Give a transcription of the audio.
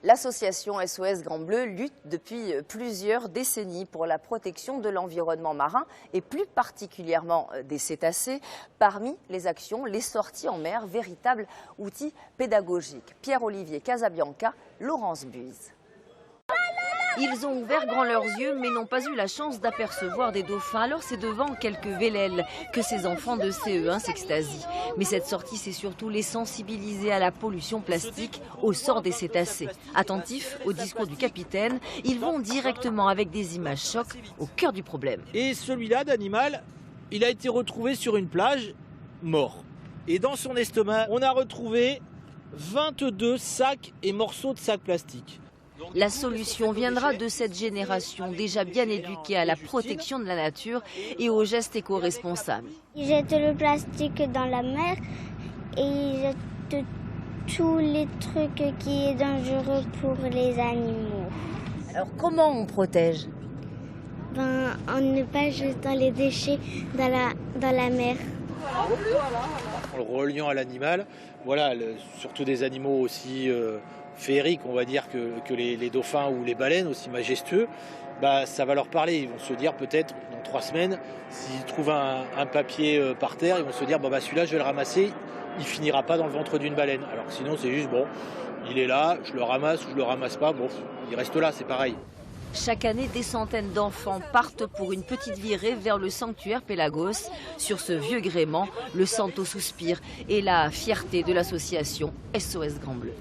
L'association SOS Grand Bleu lutte depuis plusieurs décennies pour la protection de l'environnement marin et plus particulièrement des cétacés. Parmi les actions, les sorties en mer, véritable outil pédagogique. Pierre-Olivier Casabianca, Laurence Buise. Ils ont ouvert grand leurs yeux mais n'ont pas eu la chance d'apercevoir des dauphins. Alors c'est devant quelques vélèles que ces enfants de CE1 s'extasient. Mais cette sortie, c'est surtout les sensibiliser à la pollution plastique, au sort des cétacés. Attentifs au discours du capitaine, ils vont directement avec des images chocs au cœur du problème. Et celui-là d'animal, il a été retrouvé sur une plage, mort. Et dans son estomac, on a retrouvé 22 sacs et morceaux de sacs plastiques. La solution viendra de cette génération déjà bien éduquée à la protection de la nature et aux gestes éco-responsables. Ils jettent le plastique dans la mer et ils jettent tous les trucs qui sont dangereux pour les animaux. Alors comment on protège ? En ne pas jetant les déchets dans la mer. En le reliant à l'animal, voilà, surtout des animaux aussi féeriques, on va dire, que les dauphins ou les baleines, aussi majestueux, ça va leur parler. Ils vont se dire peut-être dans 3 semaines, s'ils trouvent un papier par terre, ils vont se dire celui-là je vais le ramasser, il finira pas dans le ventre d'une baleine. Alors que sinon c'est juste il est là, je le ramasse ou je le ramasse pas, il reste là, c'est pareil. Chaque année, des centaines d'enfants partent pour une petite virée vers le sanctuaire Pélagos. Sur ce vieux gréement, le Santo soupire et la fierté de l'association SOS Grand Bleu.